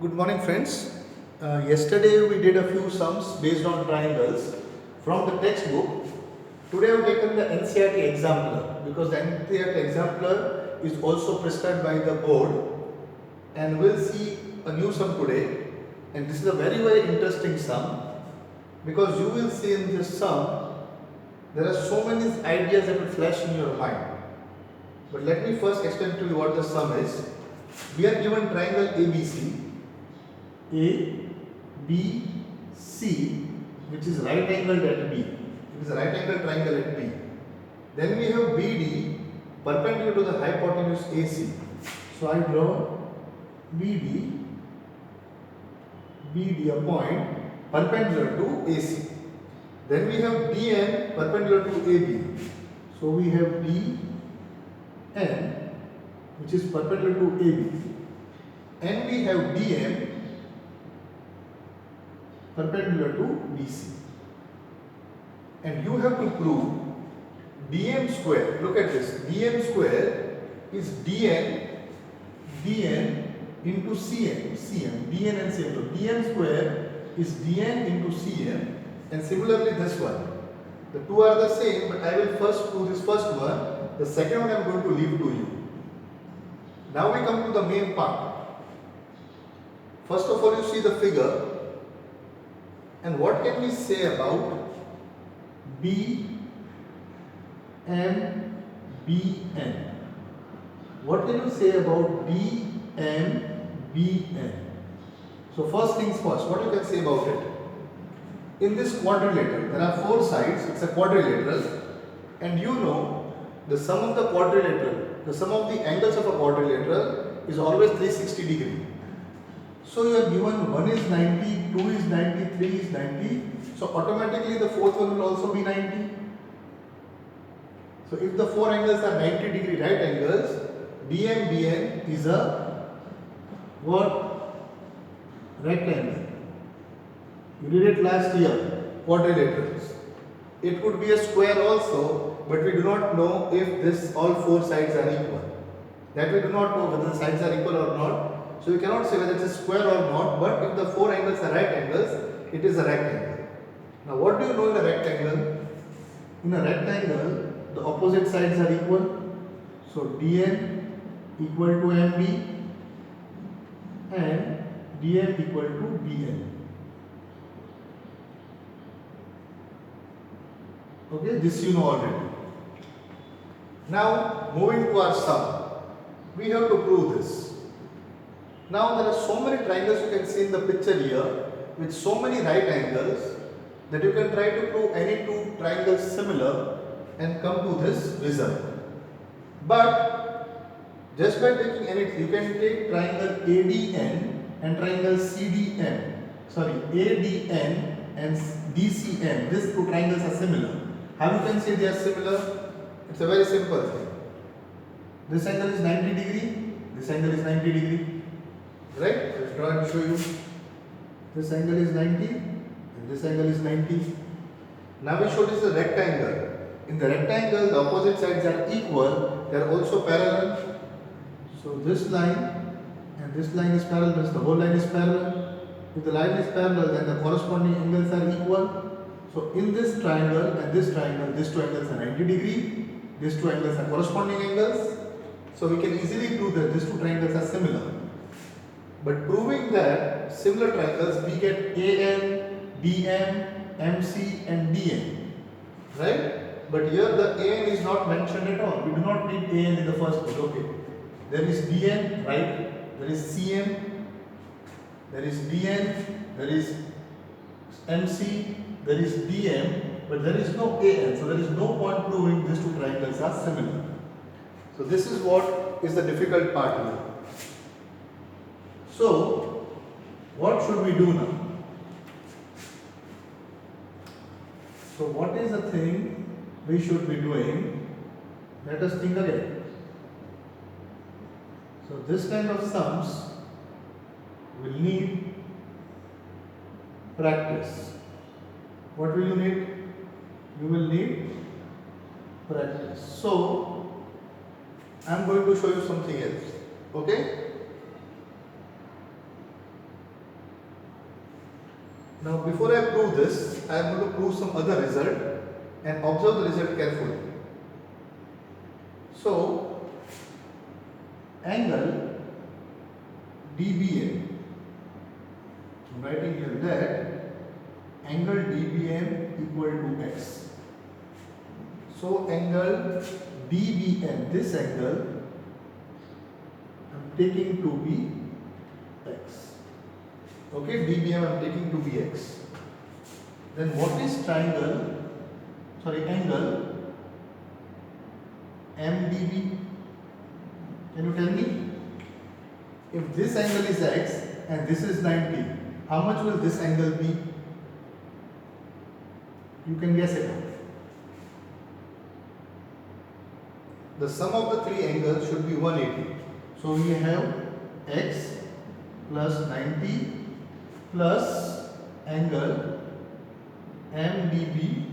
Good morning, friends. Yesterday we did a few sums based on triangles from the textbook. Today I've taken the NCERT exemplar because the NCERT exemplar is also prescribed by the board, and we'll see a new sum today. And this is a very interesting sum because you will see in this sum there are so many ideas that will flash in your mind. But let me first explain to you what the sum is. We are given triangle ABC. A, B, C, which is right angled at B. It is a right angled triangle at B. Then we have BD perpendicular to the hypotenuse AC. So I draw BD a point perpendicular to AC. Then we have DN perpendicular to AB. So we have DN which is perpendicular to AB. And we have DM perpendicular to BC. And you have to prove DM square. Look at this. DM square is DN into CM. DN and CM. So DM square is DN into CM. And similarly this one. The two are the same, but I will first do this first one. The second one I am going to leave to you. Now we come to the main part. First of all, you see the figure. And what can we say about BMBN? What can you say about BMBN? So first things first, what you can say about it? In this quadrilateral, there are four sides, it's a quadrilateral, and you know the sum of the quadrilateral, the sum of the angles of a quadrilateral is always 360 degree. So you are given 1 is 90, 2 is 90, 3 is 90. So automatically the fourth one will also be 90. So if the four angles are 90 degree right angles, BMBN is a what? Rectangle. You did it last year, quadrilaterals. It could be a square also, but we do not know if this all four sides are equal. That we do not know whether the sides are equal or not. So you cannot say whether it is square or not, but if the four angles are right angles, it is a rectangle. Now what do you know in a rectangle? In a rectangle, the opposite sides are equal. So DN equal to MB and DM equal to BN. Okay, this you know already. Now moving to our sum, we have to prove this. Now there are so many triangles you can see in the picture here with so many right angles that you can try to prove any two triangles similar and come to this result. But just by taking any, you can take triangle ADN and triangle CDN. Sorry, ADN and DCN. These two triangles are similar. How you can say they are similar? It's a very simple thing. This angle is 90 degree. This angle is 90 degree. Right? Let's draw and show you. This angle is 90 and this angle is 90. Now we show this is a rectangle. In the rectangle, the opposite sides are equal. They are also parallel. So this line and this line is parallel. The whole line is parallel. If the line is parallel, then the corresponding angles are equal. So in this triangle and this triangle, these two angles are 90 degree. These two angles are corresponding angles. So we can easily prove that these two triangles are similar. But proving that similar triangles, we get AN, DM, MC and DN. Right? But here the AN is not mentioned at all. We do not need AN in the first place. Okay. There is DN, right? There is CM, there is DN, there is MC, there is DM, but there is no AN. So there is no point proving these two triangles are similar. So this is what is the difficult part here. So, what should we do now? So, what is the thing we should be doing? Let us think again. So, this kind of sums will need practice. What will you need? You will need practice. So, I am going to show you something else. Okay? Now before I prove this, I am going to prove some other result and observe the result carefully. So angle DBM, I'm writing here that angle DBM equal to x. So angle DBM, this angle I am taking to be x. Okay, DBM I am taking to be x. Then what is angle MDB? Can you tell me? If this angle is x and this is 90, how much will this angle be? You can guess it out. The sum of the three angles should be 180. So we have x plus 90 plus angle MDB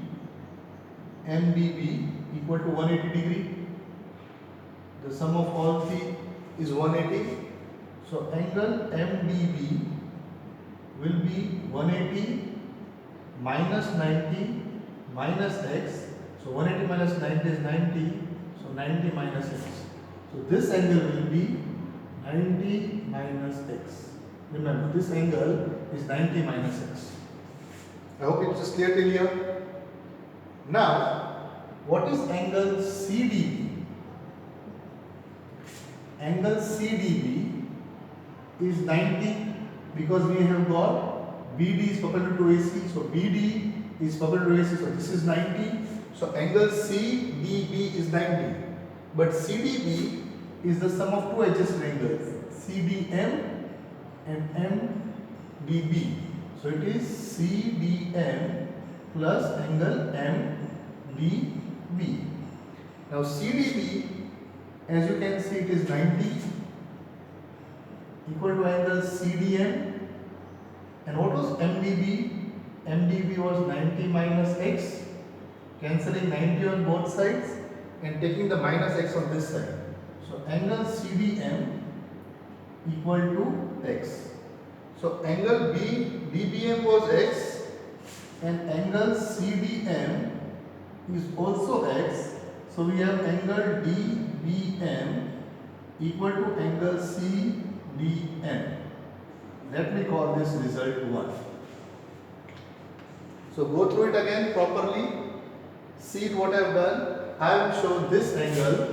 equal to 180 degree. The sum of all three is 180. So angle MDB will be 180 minus 90 minus x. So 180 minus 90 is 90. So 90 minus x. So this angle will be 90 minus x. Remember, this angle is 90 minus x. I hope it is clear till here. Now, what is angle CDB? Angle CDB is 90 because we have got BD is perpendicular to AC. So BD is perpendicular to AC. So this is 90. So angle CDB is 90. But CDB is the sum of two adjacent angles, CDM and MDB. So it is CDM plus angle MDB. Now CDB, as you can see, it is 90 equal to angle CDM. And what was MDB? MDB was 90 minus x, cancelling 90 on both sides and taking the minus x on this side. So angle CDM equal to x. So angle DBM was x and angle CDM is also x. So we have angle DBM equal to angle CDM. Let me call this result 1. So go through it again properly. See what I have done. I have shown this angle.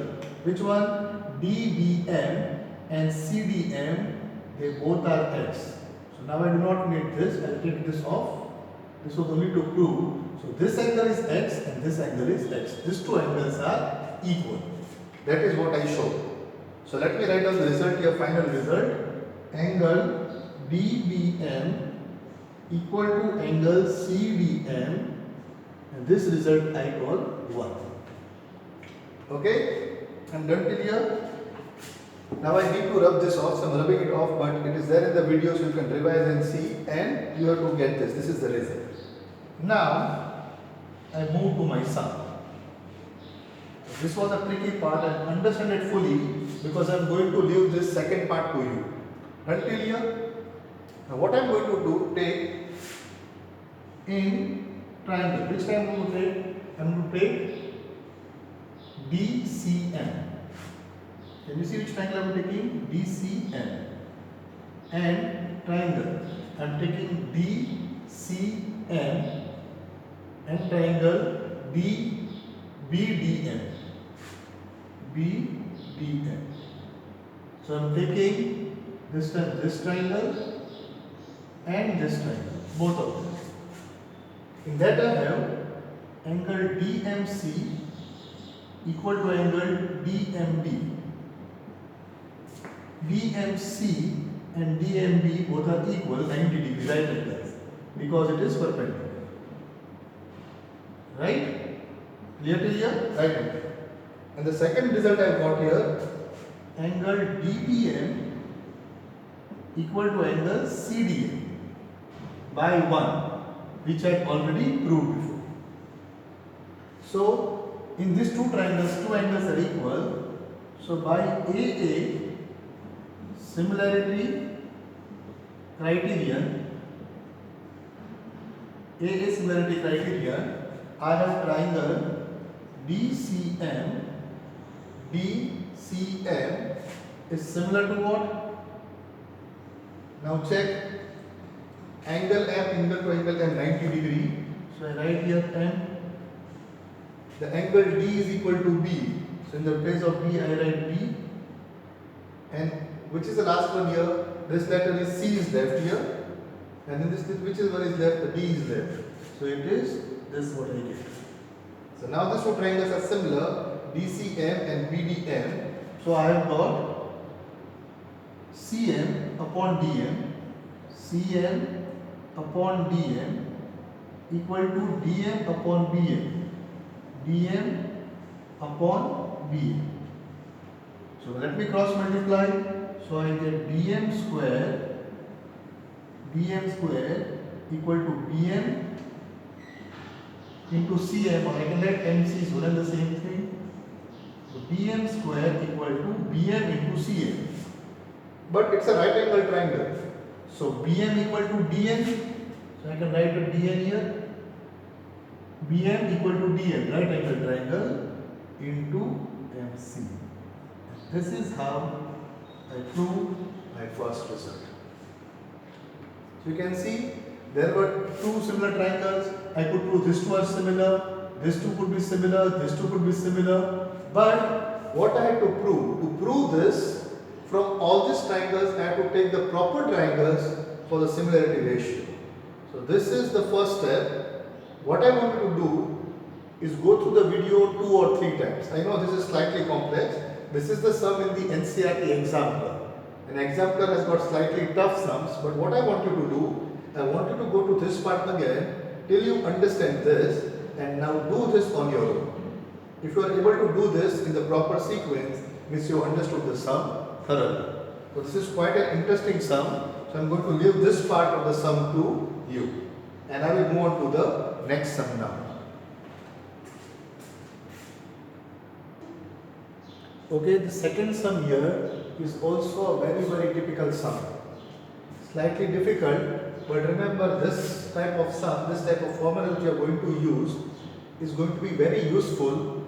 Which one? DBM and CDM, they both are x. So now I do not need this. I will take this off. This was only to prove. So this angle is x and this angle is x. These two angles are equal. That is what I showed. So let me write down the result here, final result. Angle DBM equal to angle CDM, and this result I call 1. Okay, I'm done till here. Now I need to rub this off, so I'm rubbing it off, but it is there in the video, so you can revise and see, and you have to get this. This is the result. Now I move to my sum. This was a tricky part, and understand it fully because I am going to leave this second part to you. Until here. Now what I am going to do, take in triangle. Which I am going to take? I am going to take DCM. Can you see which triangle I am taking? DCM. And triangle. I am taking DCM and triangle BDM. BDM. So I am taking this triangle and this triangle, both of them. In that I have angle DMC equal to angle DMB. DMC and DMB both are equal 90 degrees, right angles, because it is perpendicular. Right? Clear till here? Right angle. And the second result I have got here, angle DBM equal to angle CDM by 1, which I have already proved before. So in these two triangles, two angles are equal. So by AA, similarity criterion, AA similarity criterion, I have triangle DCM. DCM is similar to what? Now check. Angle M, angle to angle M 90 degree. So I write here M. The angle D is equal to B. So in the place of B I write B. And which is the last one here? This letter is C is left here. And then this which is one is left? The D is left. So it is this what I get. So now these two triangles are similar, DCM and BDM. So I have got CM upon DM, CM upon DM equal to DM upon BM, DM upon BM. So let me cross multiply. So I get DM square equal to BM into CM, or I can write MC is one and the same thing. So BM square equal to BM into CM. But it's a right angle triangle. So BM equal to DN. So I can write a DN here. BM equal to DN, right angle triangle, into MC. This is how I prove my first result. So you can see there were two similar triangles. I could prove these two are similar, these two could be similar, these two could be similar. But what I had to prove this, from all these triangles I had to take the proper triangles for the similarity ratio. So this is the first step. What I want you to do is go through the video 2 or 3 times. I know this is slightly complex. This is the sum in the NCERT exemplar. An exemplar has got slightly tough sums, but what I want you to do, I want you to go to this part again till you understand this and now do this on your own. If you are able to do this in the proper sequence, means you understood the sum thoroughly. So this is quite an interesting sum. So I am going to leave this part of the sum to you. And I will move on to the next sum now. Okay, the second sum here is also a very typical sum. Slightly difficult, but remember this type of sum, this type of formula which you are going to use is going to be very useful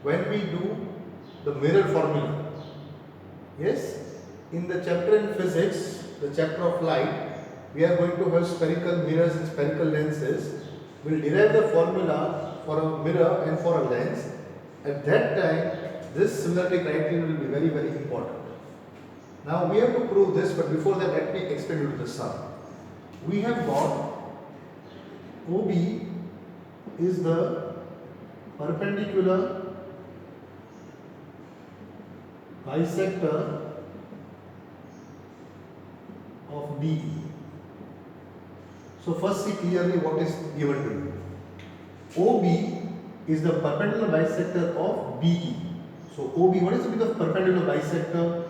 when we do the mirror formula. Yes, in the chapter in physics, the chapter of light, we are going to have spherical mirrors and spherical lenses. We will derive the formula for a mirror and for a lens. At that time, this similarity criterion will be very important. Now we have to prove this, but before that let me explain you the sum. We have got OB is the perpendicular bisector of DE. So first see clearly what is given to you. OB is the perpendicular bisector of BE. So OB, what is the meaning of perpendicular bisector?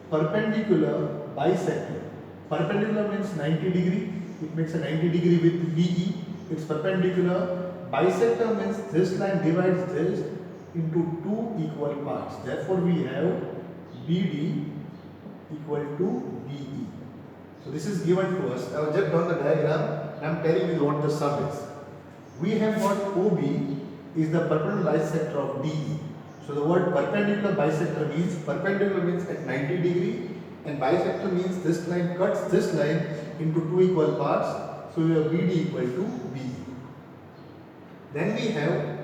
Perpendicular bisector. Perpendicular means 90 degree. It makes a 90 degree with BE. It's perpendicular. Bisector means this line divides this into two equal parts. Therefore we have BD equal to BE. So this is given to us. I have just drawn the diagram and I am telling you what the sum is. We have got OB is the perpendicular bisector of DE. So the word perpendicular bisector means perpendicular means at 90 degree and bisector means this line cuts this line into two equal parts. So we have BD equal to BE. Then we have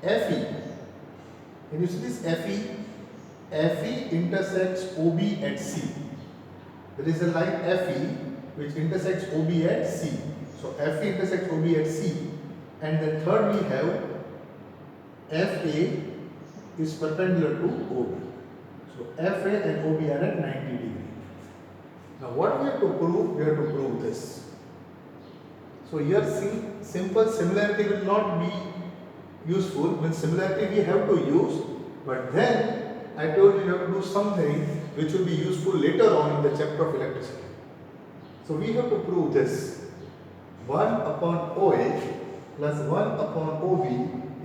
FE. Can you see this FE? FE intersects OB at C. There is a line FE which intersects OB at C. So FE intersects OB at C. And then third we have FA is perpendicular to OB. So FA and OB are at 90 degree. Now what we have to prove? We have to prove this. So here simple similarity will not be useful. When similarity we have to use, but then I told you have to do something which will be useful later on in the chapter of electricity. So we have to prove this. 1 upon OA plus 1 upon OB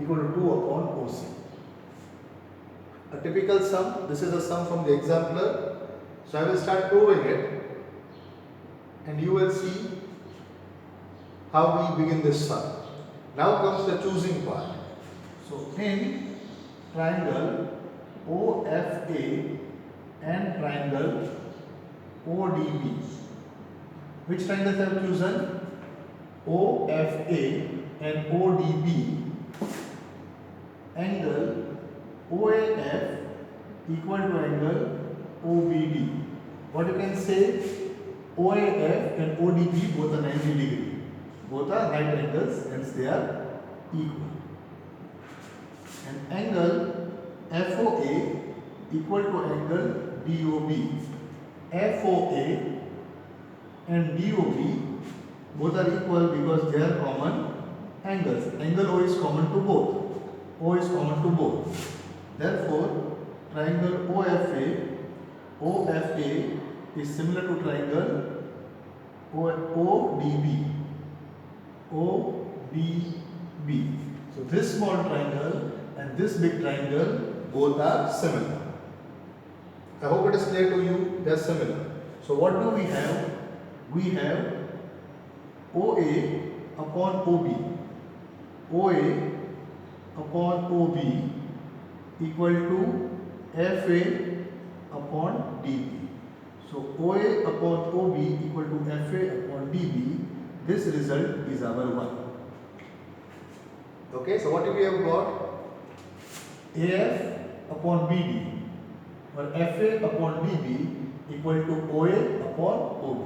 equal to 2 upon OC. A typical sum. This is a sum from the exemplar. So I will start proving it and you will see how we begin this sum. Now comes the choosing part. So in triangle OFA and triangle ODB, which triangles I have chosen? OFA and ODB, angle OAF equal to angle OBD. What you can say? OAF and ODB both are 90 degree. Both are right angles, hence they are equal. And angle FOA equal to angle DOB. FOA and DOB both are equal because they are common angles. Angle O is common to both. O is common to both. Therefore, triangle OFA is similar to triangle ODB. ODB. So this small triangle and this big triangle both are similar. I hope it is clear to you. They are similar. So what do we have? We have OA upon OB. OA upon OB equal to FA upon DB. So OA upon OB equal to FA upon DB. This result is our one. Okay, so what do we have got? AF upon BD or FA upon DB equal to OA upon OB.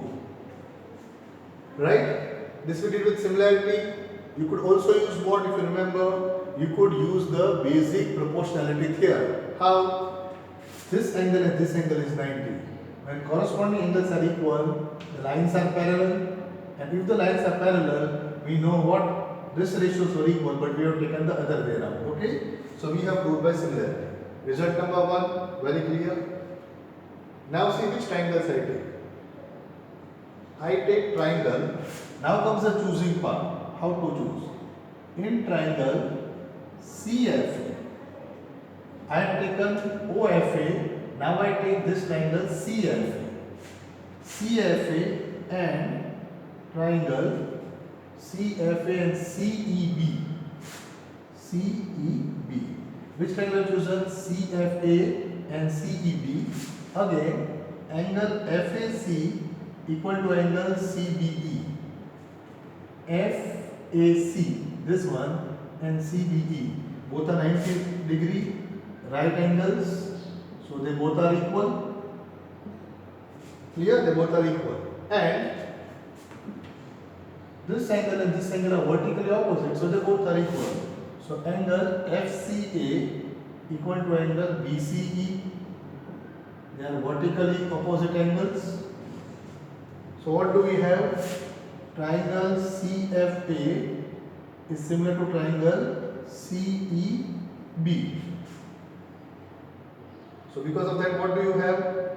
Right? This we did with similarity. You could also use what, if you remember, you could use the basic proportionality theorem. How? This angle and this angle is 90. When corresponding angles are equal, the lines are parallel. And if the lines are parallel, we know what this ratios were equal, but we have taken the other way around. Okay? So we have proved by similarity. Result number 1, very clear. Now see which triangles I take. I take triangle. Now comes the choosing part. How to choose? In triangle CFA, I have taken OFA. Now I take this triangle CFA. CFA and triangle CFA and CEB. CEB. Which triangle I have chosen? CFA and CEB. Again, angle FAC equal to angle CBE. FAC, this one, and CBE. Both are 90 degree right angles. So they both are equal. Clear? They both are equal. And this angle and this angle are vertically opposite. So they both are equal. So angle FCA equal to angle BCE. They are vertically opposite angles. So what do we have? Triangle CFA is similar to triangle CEB. So because of that, what do you have?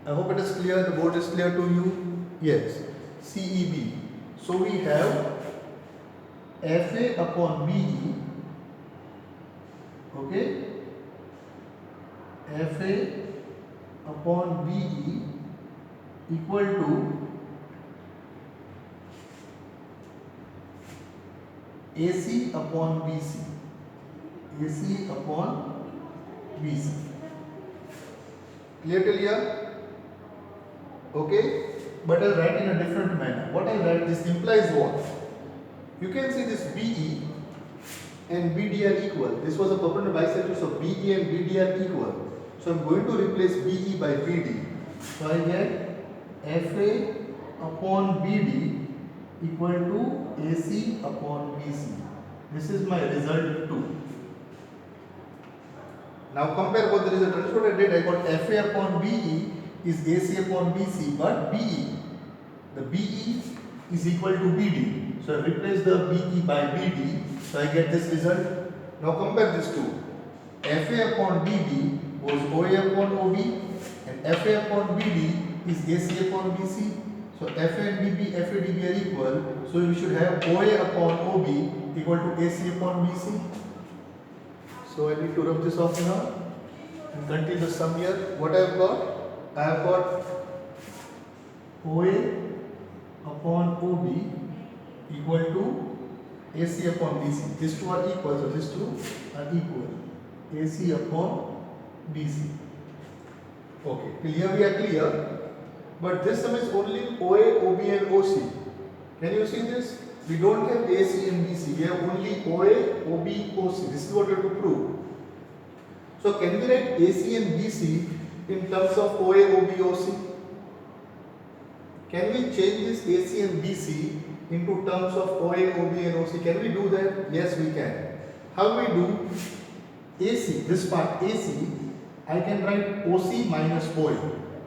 I hope it is clear, the board is clear to you. Yes, CEB. So we have FA upon BE, okay, FA upon BE equal to AC upon BC. AC upon BC. Clear till here? Okay. But I'll write in a different manner. What I'll write, this implies what? You can see this BE and BD are equal. This was a perpendicular bisector, so BE and BD are equal. So I'm going to replace BE by BD. So I get FA upon BD equal to AC upon BC. This is my result 2. Now compare both the results. That's what I did. I got FA upon BE is AC upon BC, but BE, the BE is equal to BD. So I replace the BE by BD. So I get this result. Now compare these two. FA upon BD was OA upon OB, and FA upon BD is AC upon BC. So FA and BB, FA DB are equal. So we should have OA upon OB equal to AC upon BC. So I need to rub this off now and continue the sum here. What I have got? I have got OA upon OB equal to AC upon BC. These two are equal, so these two are equal. AC upon BC. Okay, till here we are clear. But this sum is only OA, OB and OC. Can you see this? We don't have AC and BC. We have only OA, OB, OC. This is what we have to prove. So can we write AC and BC in terms of OA, OB, OC? Can we change this AC and BC into terms of OA, OB and OC? Can we do that? Yes, we can. How we do? AC, this part AC, I can write OC minus OA.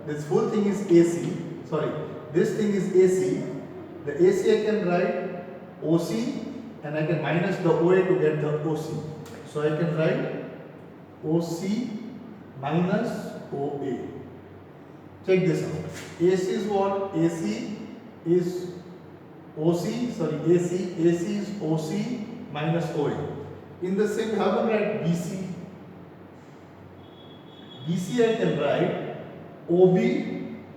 This whole thing is AC. Sorry, this thing is AC. The AC I can write OC and I can minus the OA to get the OC. So I can write OC minus OA. Check this out. AC is what? AC is OC, sorry, AC is OC minus OA. In the same, how can I write BC? BC I can write OB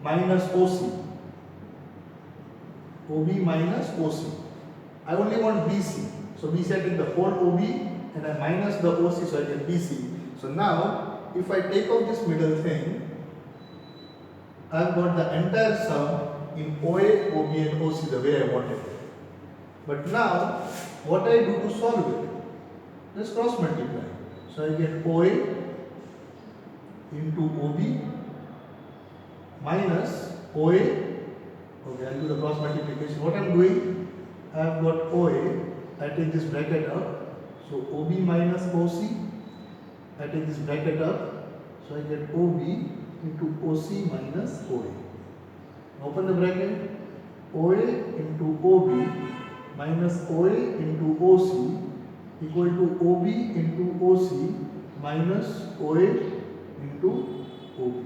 minus OC. OB minus OC. I only want BC. So BC I take the whole OB and I minus the OC, so I get BC. So now, if I take out this middle thing, I've got the entire sum in OA, OB and OC the way I want it. But now, what I do to solve it? Just cross multiply. So I get OA into OB minus OA. Okay, I'll do the cross multiplication. What I'm doing, I've got OA, I take this bracket up. So OB minus OC, I take this bracket up. So I get OB into OC minus OA. Open the bracket. OA into OB minus OA into OC equal to OB into OC minus OA into OB.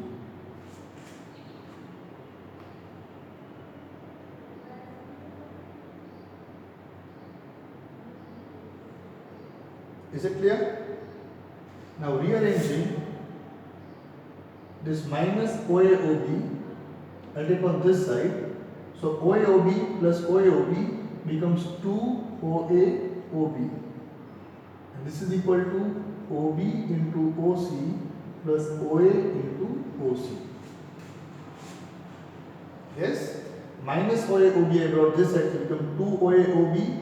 Is it clear? Now rearranging this minus OAOB, I'll take on this side. So OAOB plus OAOB becomes 2OAOB. And this is equal to OB into OC plus OA into OC. Yes? Minus OAOB I brought this side to become 2OAOB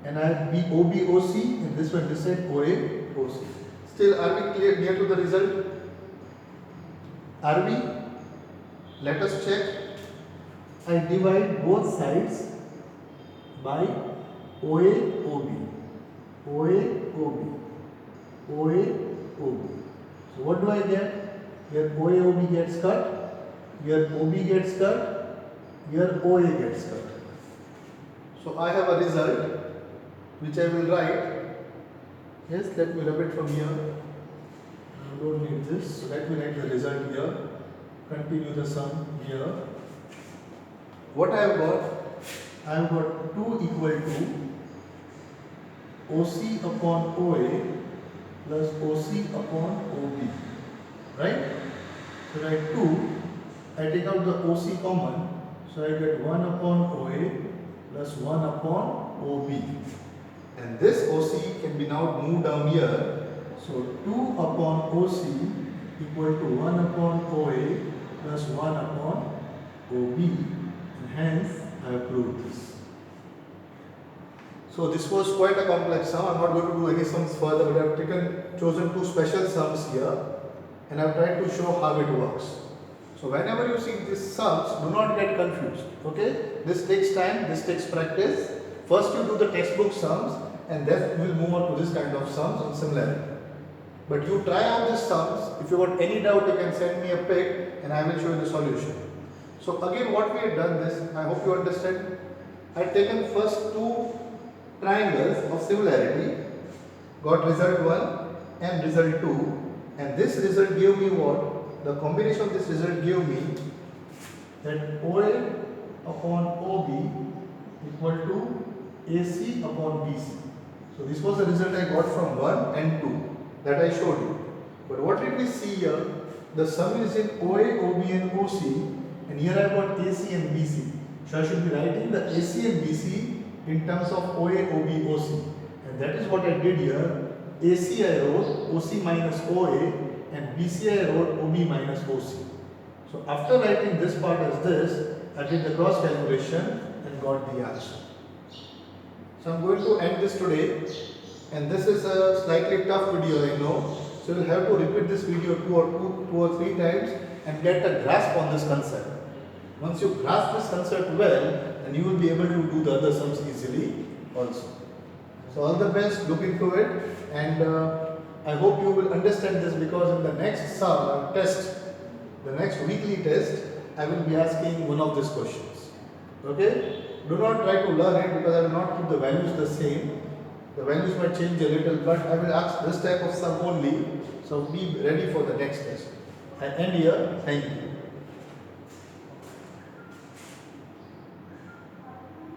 and I have OBOC and this one this side OAOC. Still, are we clear near to the result? Are we? Let us check. I divide both sides by OAOB. OAOB. OAOB. So what do I get? Here OAOB gets cut, here OB gets cut, here OA gets cut. So I have a result which I will write. Yes, let me rub it from here. I don't need this. So let me write the result here. Continue the sum here. What I have got? I have got 2 equal to OC upon OA plus OC upon OB. Right? So write 2. I take out the OC common. So I get 1 upon OA plus 1 upon OB. And this OC can be now moved down here. So 2 upon OC equal to 1 upon OA plus 1 upon OB. And hence I have proved this. So this was quite a complex sum. I am not going to do any sums further, but I have chosen 2 special sums here and I have tried to show how it works. So whenever you see these sums, do not get confused. Okay? This takes time, this takes practice. First you do the textbook sums and then we will move on to this kind of sums on similarity. But you try out these sums. If you got any doubt, you can send me a pic and I will show you the solution. So again, what we have done this, I hope you understand. I have taken first 2 triangles of similarity, got result 1 and result 2, and this result gave me what? The combination of this result gave me that OA upon OB equal to AC upon BC. So this was the result I got from 1 and 2 that I showed you. But what did we see here? The sum is in OA, OB and OC, and here I got AC and BC. So I should be writing the AC and BC in terms of OA, OB, OC. And that is what I did here. AC I wrote OC minus OA and BC I wrote OB minus OC. So after writing this part as this, I did the cross calculation and got the answer. So I'm going to end this today, and this is a slightly tough video, I know. So you'll have to repeat this video two or three times and get a grasp on this concept. Once you grasp this concept well, then you will be able to do the other sums easily also. So all the best, look into it, and I hope you will understand this, because in the next test, the next weekly test, I will be asking one of these questions. Okay? Do not try to learn it, because I will not keep the values the same. The values might change a little, but I will ask this type of sum only. So be ready for the next test. I end here. Thank you.